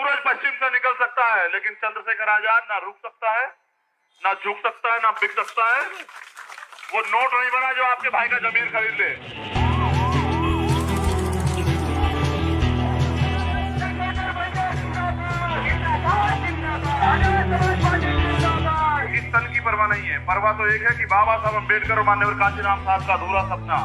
सूरज पश्चिम से निकल सकता है, लेकिन चंद्रशेखर आजाद ना रुक सकता है, ना झुक सकता है, ना बिक सकता है। वो नोट नहीं बना जो आपके भाई का जमीन खरीद ले। इस सन की परवाह नहीं है, परवाह तो एक है कि बाबा साहब अम्बेडकर और मान्यवर कांचीराम साहब का अधूरा सपना,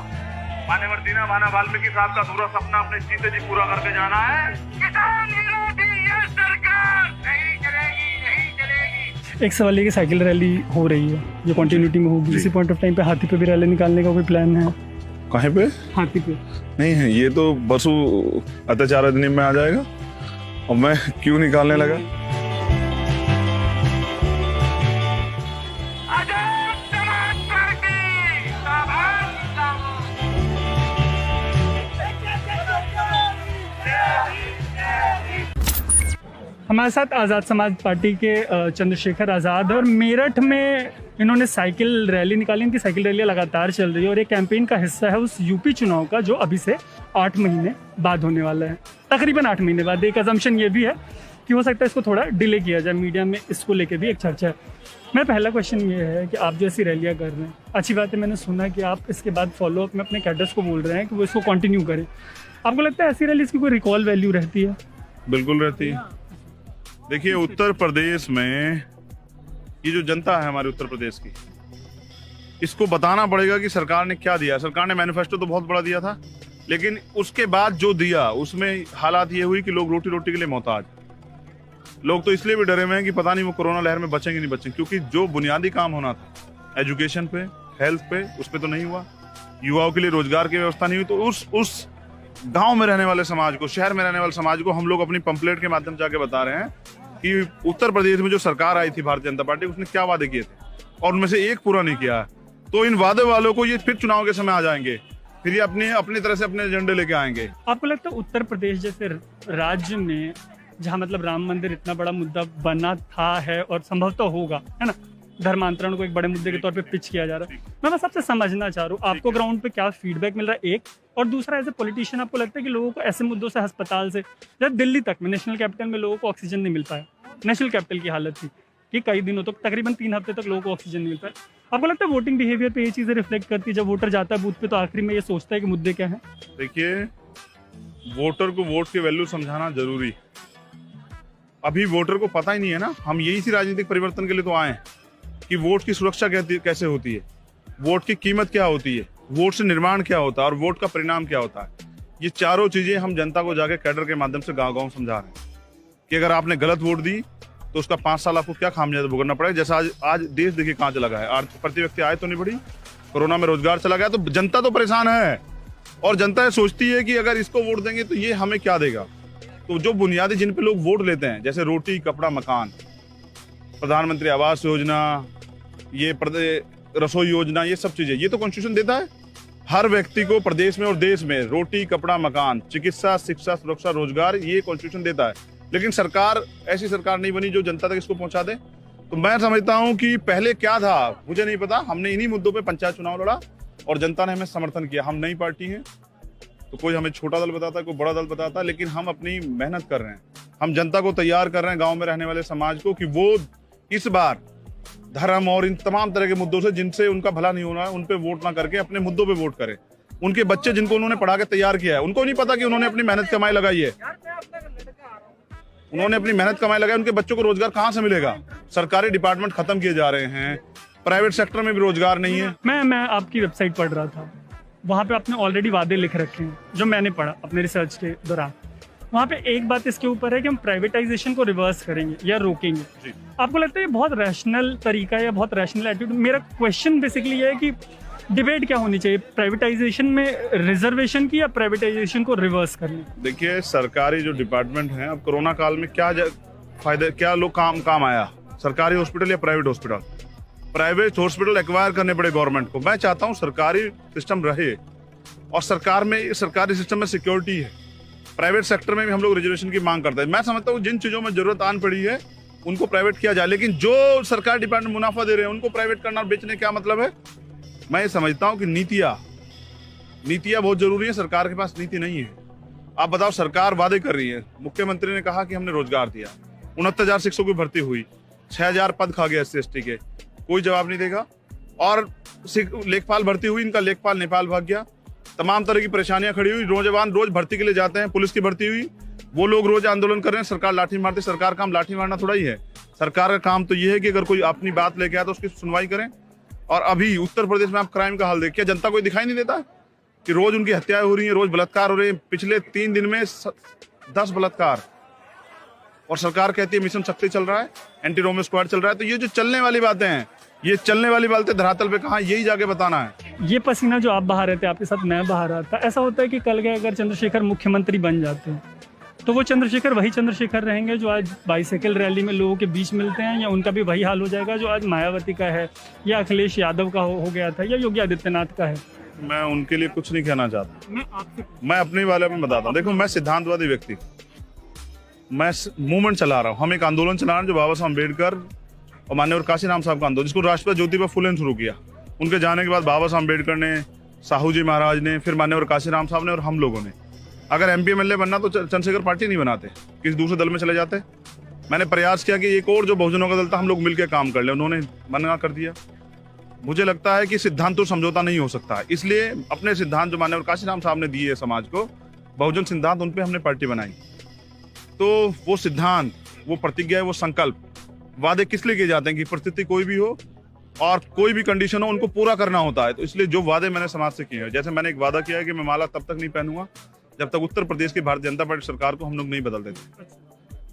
मान्यवर दीना भाना वाल्मीकि साहब का अधूरा सपना अपने जीते जी पूरा करके जाना है। किसान विरोधी ये सरकार नहीं चलेगी, नहीं चलेगी। एक सवाल है कि साइकिल रैली हो रही है, ये कंटिन्यूटी में होगी, इसी पॉइंट ऑफ टाइम पे हाथी पे भी रैली निकालने का कोई प्लान है? कहाँ पे? हाथी पे नहीं है, ये तो बसु अत्याचार अधिनियम में आ जाएगा और मैं क्यों निकालने लगा। हमारे साथ आज़ाद समाज पार्टी के चंद्रशेखर आज़ाद, और मेरठ में इन्होंने साइकिल रैली निकाली। इनकी साइकिल रैली लगातार चल रही है और ये कैंपेन का हिस्सा है उस यूपी चुनाव का जो अभी से 8 महीने बाद होने वाला है, तकरीबन 8 महीने बाद। एक अजम्पशन ये भी है कि हो सकता है इसको थोड़ा डिले किया जाए, मीडिया में इसको लेके भी एक चर्चा है। मेरा पहला क्वेश्चन ये है कि आप जो ऐसी रैलियाँ कर रहे हैं, अच्छी बात है, मैंने सुना कि आप इसके बाद फॉलोअप में अपने कैडर्स को बोल रहे हैं कि वो इसको कंटिन्यू करें। आपको लगता है ऐसी रैली की कोई रिकॉल वैल्यू रहती है? बिल्कुल रहती है। देखिए, उत्तर प्रदेश में ये जो जनता है हमारे उत्तर प्रदेश की, इसको बताना पड़ेगा कि सरकार ने क्या दिया। सरकार ने मैनिफेस्टो तो बहुत बड़ा दिया था, लेकिन उसके बाद जो दिया उसमें हालात ये हुई कि लोग रोटी रोटी के लिए मोहताज। लोग तो इसलिए भी डरे हुए हैं कि पता नहीं वो कोरोना लहर में बचेंगे नहीं बचेंगे, क्योंकि जो बुनियादी काम होना था एजुकेशन पे, हेल्थ पे, उस पे तो नहीं हुआ। युवाओं के लिए रोजगार की व्यवस्था नहीं हुई। तो उस गांव में रहने वाले समाज को, शहर में रहने वाले समाज को हम लोग अपनी पंपलेट के माध्यम से जाके बता रहे हैं कि उत्तर प्रदेश में जो सरकार आई थी भारतीय जनता पार्टी, उसने क्या वादे किए थे और उनमें से एक पूरा नहीं किया है। तो इन वादे वालों को ये फिर चुनाव के समय आ जाएंगे, फिर ये अपनी तरह से अपने एजेंडे लेके आएंगे। आपको लगता है उत्तर प्रदेश जैसे राज्य में, जहाँ मतलब राम मंदिर इतना बड़ा मुद्दा बना था है और संभवतः होगा, है ना, धर्मांतरण को एक बड़े मुद्दे के तौर पे पिच किया जा रहा है, मैं बस आपसे समझना चाह रहा हूँ आपको ग्राउंड पे क्या फीडबैक मिल रहा है, एक, और दूसरा एज ए पॉलिटिशियन आपको लगता है कि लोगों को ऐसे मुद्दों से अस्पताल से, जब दिल्ली तक में, नेशनल कैपिटल में लोगों को ऑक्सीजन नहीं मिल पाया, नेशनल कैपिटल की हालत थी कि कई दिनों तक, तकरीबन 3 हफ्ते तक लोगों को ऑक्सीजन नहीं मिल पाया। आपको लगता है वोटिंग बिहेवियर पे ये चीजें रिफ्लेक्ट करती है? जब वोटर जाता है बूथ पे तो आखिरी में ये सोचता है कि मुद्दे क्या हैं? देखिए, वोटर को वोट की वैल्यू समझाना जरूरी। अभी वोटर को पता ही नहीं है ना। हम यही सी राजनीतिक परिवर्तन के लिए तो आए हैं कि वोट की सुरक्षा कैसे होती है, वोट की कीमत क्या होती है, वोट से निर्माण क्या होता है और वोट का परिणाम क्या होता है। ये चारों चीजें हम जनता को जाके कैडर के माध्यम से गांव-गांव समझा रहे हैं कि अगर आपने गलत वोट दी तो उसका 5 साल आपको क्या खामियाजा भुगतना पड़ेगा। जैसा आज देश देखिए कहाँ चला गया है। आर्थिक प्रति व्यक्ति आय तो नहीं बढ़ी, कोरोना में रोजगार चला गया, तो जनता तो परेशान है और जनता ये सोचती है कि अगर इसको वोट देंगे तो ये हमें क्या देगा। तो जो बुनियादी जिन पे लोग वोट लेते हैं, जैसे रोटी, कपड़ा, मकान, प्रधानमंत्री आवास योजना, ये रसोई योजना, ये सब चीजें, ये तो कॉन्स्टिट्यूशन देता है हर व्यक्ति को प्रदेश में और देश में रोटी, कपड़ा, मकान, चिकित्सा, शिक्षा, सुरक्षा, रोजगार, ये कॉन्स्टिट्यूशन देता है। लेकिन सरकार, ऐसी सरकार नहीं बनी जो जनता तक इसको पहुंचा दे। तो मैं समझता हूं कि पहले क्या था मुझे नहीं पता। हमने इन्हीं मुद्दों पे पंचायत चुनाव लड़ा और जनता ने हमें समर्थन किया। हम नई पार्टी हैं, तो कोई हमें छोटा दल बताता है, कोई बड़ा दल बताता है, लेकिन हम अपनी मेहनत कर रहे हैं। हम जनता को तैयार कर रहे हैं, गाँव में रहने वाले समाज को, कि वो इस बार धर्म और इन तमाम तरह के मुद्दों से जिनसे उनका भला नहीं होना है, उन पे वोट ना करके अपने मुद्दों पे वोट करें। उनके बच्चे जिनको उन्होंने पढ़ा के तैयार किया है, उनको नहीं पता कि उन्होंने अपनी मेहनत कमाई लगाई है। उन्होंने अपनी मेहनत कमाई लगाई, उनके बच्चों को रोजगार कहाँ से मिलेगा? सरकारी डिपार्टमेंट खत्म किए जा रहे हैं, प्राइवेट सेक्टर में भी रोजगार नहीं है। मैं आपकी वेबसाइट पढ़ रहा था, वहाँ पे आपने ऑलरेडी वादे लिख रखे हैं जो मैंने पढ़ा अपने रिसर्च के दौरान। वहाँ पे एक बात इसके ऊपर है कि हम प्राइवेटाइजेशन को रिवर्स करेंगे या रोकेंगे। आपको लगता है ये बहुत रैशनल तरीका है या बहुत रैशनल एटीट्यूड? मेरा क्वेश्चन बेसिकली ये है कि डिबेट क्या होनी चाहिए, प्राइवेटाइजेशन में रिजर्वेशन की या प्राइवेटाइजेशन को रिवर्स करने? देखिए, सरकारी जो डिपार्टमेंट है, अब कोरोना काल में क्या फायदे, क्या लोग काम आया, सरकारी हॉस्पिटल या private hospital? Private hospital acquire करने पड़े गवर्नमेंट को। मैं चाहता हूँ सरकारी सिस्टम रहे और सरकारी सिस्टम में सिक्योरिटी है। प्राइवेट सेक्टर में भी हम लोग रिजर्वेशन की मांग करते हैं। मैं समझता हूँ जिन चीजों में जरूरत आन पड़ी है उनको प्राइवेट किया जाए, लेकिन जो सरकारी डिपार्टमेंट मुनाफा दे रहे हैं उनको प्राइवेट करना और बेचने क्या मतलब है? मैं ये समझता हूँ कि नीतियाँ बहुत जरूरी है। सरकार के पास नीति नहीं है। आप बताओ, सरकार वादे कर रही है, मुख्यमंत्री ने कहा कि हमने रोजगार दिया, 69,000 शिक्षकों की भर्ती हुई, 6,000 पद खा गया SC/ST के, कोई जवाब नहीं देगा। और लेखपाल भर्ती हुई, इनका लेखपाल नेपाल भाग गया, तमाम तरह की परेशानियां खड़ी हुई, नौजवान रोज भर्ती के लिए जाते हैं, पुलिस की भर्ती हुई, वो लोग रोज आंदोलन कर रहे हैं, सरकार लाठी मारती। सरकार का काम लाठी मारना थोड़ा ही है, सरकार का काम तो ये है कि अगर कोई अपनी बात लेके आए तो उसकी सुनवाई करें। और अभी उत्तर प्रदेश में आप क्राइम का हाल देखिए, जनता को दिखाई नहीं देता कि रोज उनकी हत्याएं हो रही हैं, रोज बलात्कार हो रहे हैं, पिछले 3 दिन में 10 बलात्कार, और सरकार कहती है मिशन शक्ति चल रहा है, एंटी रोमियो स्क्वाड चल रहा है। तो ये जो चलने वाली बातें हैं, ये चलने वाली बातें धरातल पे कहाँ, यही जाके बताना है। ये पसीना जो आप बहा रहे थे, आपके साथ मैं बहा रहा था, ऐसा होता है कि कल के अगर चंद्रशेखर मुख्यमंत्री बन जाते हैं तो वो चंद्रशेखर वही चंद्रशेखर रहेंगे जो आज बाइसाइकिल रैली में लोगों के बीच मिलते हैं, या उनका भी वही हाल हो जाएगा जो आज मायावती का है, या अखिलेश यादव का हो गया था, या योगी आदित्यनाथ का है? मैं उनके लिए कुछ नहीं कहना चाहता, मैं अपने बारे में बताता हूँ। देखो, मैं सिद्धांतवादी व्यक्ति, मैं मूवमेंट चला रहा हूँ, हम एक आंदोलन चला रहे हैं जो बाबा साहब अम्बेडकर और माननीय काशीराम साहब का आंदोलन, जिसको राष्ट्रपिता ज्योतिबा फुले ने शुरू किया। उनके जाने के बाद बाबा साहब अम्बेडकर ने, साहू जी महाराज ने, फिर माननीय काशीराम साहब ने और हम लोगों ने। अगर MP MLA बनना तो चंद्रशेखर पार्टी नहीं बनाते, किसी दूसरे दल में चले जाते। मैंने प्रयास किया कि एक और जो बहुजनों का दल था हम लोग मिलकर काम कर ले, उन्होंने मना कर दिया। मुझे लगता है कि सिद्धांत तो समझौता नहीं हो सकता, इसलिए अपने सिद्धांत जो माननीय काशीराम साहब ने दिए समाज को, बहुजन सिद्धांत, उन पर हमने पार्टी बनाई। तो वो सिद्धांत, वो प्रतिज्ञा, वो संकल्प, वादे किस लिए किए जाते हैं कि परिस्थिति कोई भी हो और कोई भी कंडीशन हो, उनको पूरा करना होता है। तो इसलिए जो वादे मैंने समाज से किए हैं, जैसे मैंने एक वादा किया है कि मैं माला तब तक नहीं पहनूंगा जब तक उत्तर प्रदेश की भारतीय जनता पार्टी सरकार को हम लोग नहीं बदल देते।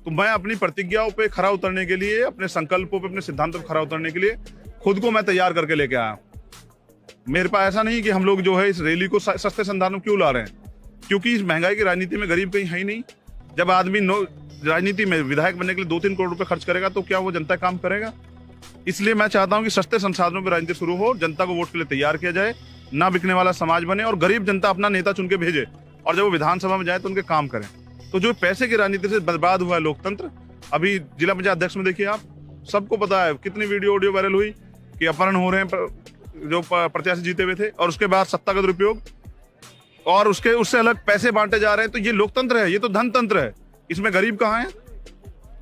तो मैं अपनी प्रतिज्ञाओं पे खरा उतरने के लिए, अपने संकल्पों पे, अपने सिद्धांतों पे खरा उतरने के लिए खुद को मैं तैयार करके लेके आया। मेरे पास ऐसा नहीं कि हम लोग जो है इस रैली को सस्ते संधान में क्यों ला रहे हैं, क्योंकि इस महंगाई की राजनीति में गरीब कहीं है ही नहीं। जब आदमी राजनीति में विधायक बनने के लिए 2-3 करोड़ रुपए खर्च करेगा तो क्या वो जनता काम करेगा? इसलिए मैं चाहता हूं कि सस्ते संसाधनों पर राजनीति शुरू हो, जनता को वोट के लिए तैयार किया जाए, ना बिकने वाला समाज बने और गरीब जनता अपना नेता चुन के भेजे, और जब वो विधानसभा में जाए तो उनके काम करें। तो जो पैसे की राजनीति से बर्बाद हुआ है लोकतंत्र, अभी जिला पंचायत अध्यक्ष में देखिए आप, सबको पता है कितनी वीडियो ऑडियो वायरल हुई कि अपहरण हो रहे हैं जो प्रत्याशी जीते हुए थे, और उसके बाद सत्ता का दुरुपयोग, और उससे अलग पैसे बांटे जा रहे हैं। तो ये लोकतंत्र है, ये तो धनतंत्र है, इसमें गरीब कहाँ है?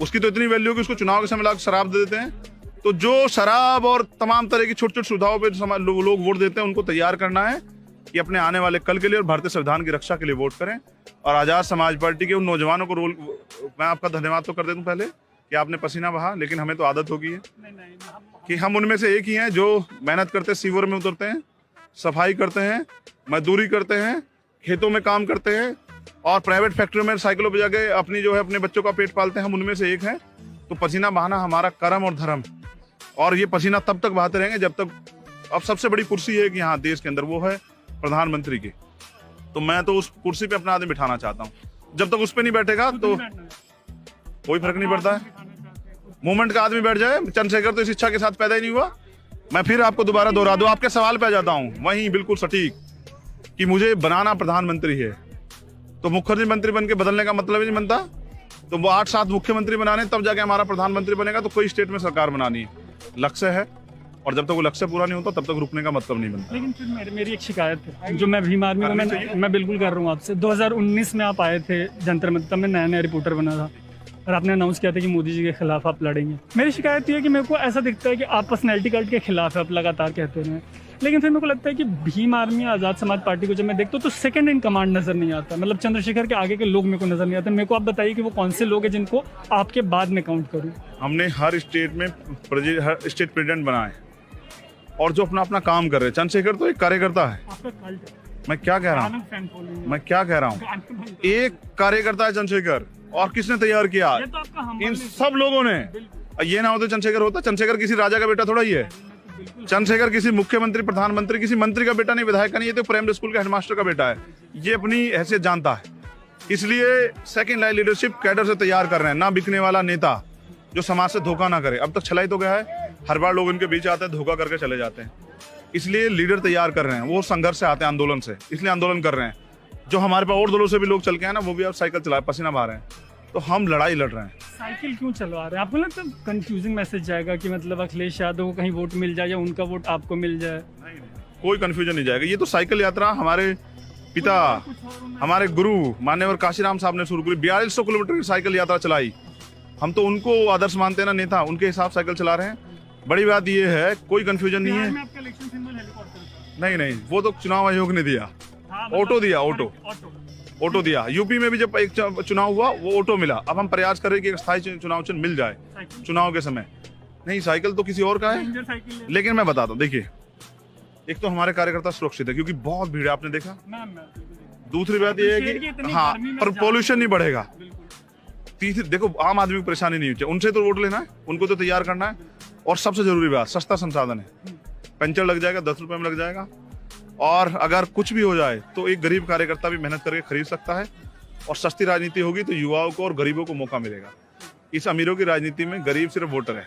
उसकी तो इतनी वैल्यू कि उसको चुनाव के समय लाकर शराब दे देते हैं। तो जो शराब और तमाम तरह की छोटी छोटी सुविधाओं पर लोग वोट देते हैं, उनको तैयार करना है कि अपने आने वाले कल के लिए और भारतीय संविधान की रक्षा के लिए वोट करें। और आजाद समाज पार्टी के उन नौजवानों को मैं आपका धन्यवाद तो कर देता हूं पहले कि आपने पसीना बहा, लेकिन हमें तो आदत हो गई है कि हम उनमें से एक ही हैं जो मेहनत करते, सीवर में उतरते हैं, सफाई करते हैं, मजदूरी करते हैं, खेतों में काम करते हैं और प्राइवेट फैक्ट्रियों में साइकिलों पर जाके अपनी जो है अपने बच्चों का पेट पालते हैं। हम उनमें से एक हैं। तो पसीना बहाना हमारा कर्म और धर्म, और ये पसीना तब तक बहाते रहेंगे जब तक, अब सबसे बड़ी कुर्सी है कि यहाँ देश के अंदर, वो है प्रधानमंत्री की। तो मैं तो उस कुर्सी पे अपना आदमी बिठाना चाहता हूँ। जब तक उस पे नहीं बैठेगा तो कोई फर्क नहीं पड़ता है। मूवमेंट का आदमी बैठ जाए, चंद्रशेखर तो इस इच्छा के साथ पैदा ही नहीं हुआ। मैं फिर आपको दोबारा दोहरा दूं, आपके सवाल पे आ जाता हूँ वहीं बिल्कुल सटीक कि मुझे बनाना प्रधानमंत्री है। तो मुखर्जी मंत्री बन के बदलने का मतलब ही नहीं बनता। तो वो 8-7 मुख्यमंत्री बनाने, तब जाके हमारा प्रधानमंत्री बनेगा। तो कोई स्टेट में सरकार बनानी है, लक्ष्य है, और जब तक वो लक्ष्य पूरा नहीं होता तब तक रुकने का मतलब नहीं बनता। लेकिन फिर मेरी एक शिकायत है जो मैं भीम आर्मी को मैं बिल्कुल कर रहा हूँ आपसे। 2019 में आप आए थे जंतर मंतर, तब मैं नया रिपोर्टर बना था और आपने अनाउंस किया था कि मोदी जी के खिलाफ आप लड़ेंगे। मेरी शिकायत ये है कि मेरे को ऐसा दिखता है कि आप पर्सनैलिटी कल्ट के खिलाफ है, आप लगातार कहते रहे, लेकिन फिर मेरे को लगता है कि भीम आर्मी, आज़ाद समाज पार्टी को जब मैं देखता हूँ तो सेकंड इन कमांड नजर नहीं आता। मतलब चंद्रशेखर के आगे के लोग मेरे को नजर नहीं आते। मेरे को आप बताइए कि वो कौन से लोग हैं जिनको आपके बाद में काउंट करूँ। हमने हर स्टेट में हर स्टेट प्रेसिडेंट बनाए और जो अपना अपना काम कर रहे हैं। चंद्रशेखर तो एक कार्यकर्ता है। मैं क्या कह रहा हूँ, एक कार्यकर्ता है चंद्रशेखर। और किसने तैयार किया? इन सब लोगों ने। ये ना होते चंद्रशेखर होता। चंद्रशेखर किसी राजा का बेटा थोड़ा ही है। चंद्रशेखर किसी मुख्यमंत्री, प्रधानमंत्री, किसी मंत्री का बेटा नहीं, विधायक का नहीं। ये तो प्राइमरी स्कूल के हेडमास्टर का बेटा है। ये अपनी हैसियत जानता है, इसलिए सेकंड लाइन लीडरशिप कैडर से तैयार कर रहे हैं। ना बिकने वाला नेता जो समाज से धोखा ना करे। अब तक छलाई तो गया है, हर बार लोग इनके बीच आते हैं, धोखा करके चले जाते हैं। इसलिए लीडर तैयार कर रहे हैं। वो संघर्ष से आते हैं, आंदोलन से, इसलिए आंदोलन कर रहे हैं। जो हमारे पास और दलों से भी लोग चल के हैं ना, वो भी अब साइकिल चला पसीना बहा रहे हैं। तो हम लड़ाई लड़ रहे हैं। साइकिल क्यों चलवा रहे हैं? आपको लगता है कंफ्यूजिंग मैसेज जाएगा कि मतलब अखिलेश यादव को कहीं वोट मिल जाए या उनका वोट आपको मिल जाए? कोई कंफ्यूजन नहीं जाएगा। ये तो साइकिल यात्रा हमारे पिता हमारे गुरु मान्यवर काशीराम साहब ने शुरू करी, 4200 किलोमीटर की साइकिल यात्रा चलाई। हम तो उनको आदर्श मानते हैं ना नेता, उनके हिसाब साइकिल चला रहे हैं। बड़ी बात ये है, कोई कंफ्यूजन नहीं है। आपका इलेक्शन सिंबल हेलीकॉप्टर नहीं, वो तो चुनाव आयोग ने दिया, ऑटो दिया, ऑटो दिया। यूपी में भी जब एक चुनाव हुआ वो ऑटो मिला। अब हम प्रयास करें कि एक स्थायी चुनाव चिन्ह मिल जाए चुनाव के समय। नहीं, साइकिल तो किसी और का है। लेकिन मैं बताता हूँ, देखिए, एक तो हमारे कार्यकर्ता सुरक्षित है क्योंकि बहुत भीड़ है, आपने देखा। दूसरी बात ये है कि हाँ, पर पॉल्यूशन नहीं बढ़ेगा। तीसरी, देखो, आम आदमी की परेशानी नहीं होती, उनसे तो वोट लेना है, उनको तो तैयार करना है। और सबसे जरूरी बात, सस्ता संसाधन है। पंचर लग जाएगा, 10 रुपए में लग जाएगा। और अगर कुछ भी हो जाए तो एक गरीब कार्यकर्ता भी मेहनत करके खरीद सकता है। और सस्ती राजनीति होगी तो युवाओं को और गरीबों को मौका मिलेगा। इस अमीरों की राजनीति में गरीब सिर्फ वोटर है,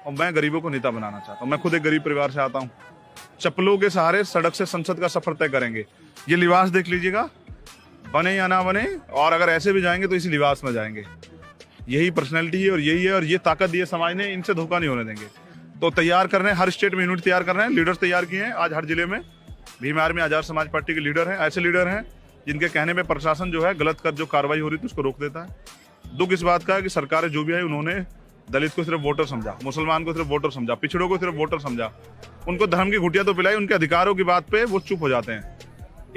और मैं गरीबों को नेता बनाना चाहता हूँ। मैं खुद एक गरीब परिवार से आता हूँ। चप्पलों के सहारे सड़क से संसद का सफर तय करेंगे। ये लिबास देख लीजिएगा, बने या ना बने, और अगर ऐसे भी जाएंगे तो इसी लिबास में जाएंगे। यही पर्सनैलिटी है और यही है, और ये ताकत दी है समाज ने, इनसे धोखा नहीं होने देंगे। तो तैयार कर रहे हैं, हर स्टेट में यूनिट तैयार कर रहे हैं, लीडर्स तैयार किए हैं। आज हर जिले में भीम आर्मी आजाद समाज पार्टी के लीडर हैं। ऐसे लीडर हैं जिनके कहने में प्रशासन जो है गलत कर जो कार्रवाई हो रही थी उसको रोक देता है। दुख इस बात का है कि सरकारें जो भी है उन्होंने दलित को सिर्फ वोटर समझा, मुसलमान को सिर्फ वोटर समझा, पिछड़ों को सिर्फ वोटर समझा। उनको धर्म की घुटिया तो पिलाई, उनके अधिकारों की बात पे वो चुप हो जाते हैं।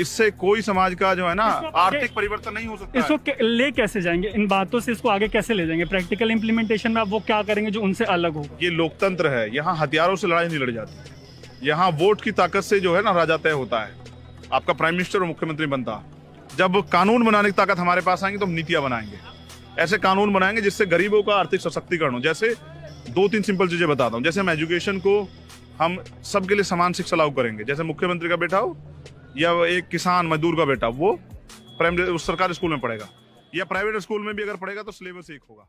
इससे कोई समाज का जो है ना आर्थिक परिवर्तन नहीं हो सकता। इसको ले कैसे जाएंगे, इन बातों से इसको आगे कैसे ले जाएंगे? प्रैक्टिकल इंप्लीमेंटेशन में आप वो क्या करेंगे जो उनसे अलग हो? ये लोकतंत्र है, यहाँ हथियारों से लड़ाई नहीं लड़ी जाती। यहाँ वोट की ताकत से जो है ना राजा तय होता है। आपका प्राइम मिनिस्टर और मुख्यमंत्री बनता। जब कानून बनाने की ताकत हमारे पास आएंगी तो हम नीतियां बनाएंगे। ऐसे कानून बनाएंगे जिससे गरीबों का आर्थिक सशक्तिकरण हो। जैसे 2-3 सिंपल चीजें बताता हूँ। जैसे हम एजुकेशन को हम सबके लिए समान शिक्षा लागू करेंगे। जैसे मुख्यमंत्री का बेटा हो या एक किसान मजदूर का बेटा, वो प्राइमरी सरकारी स्कूल में पढ़ेगा, या प्राइवेट स्कूल में भी अगर पढ़ेगा तो सिलेबस एक होगा।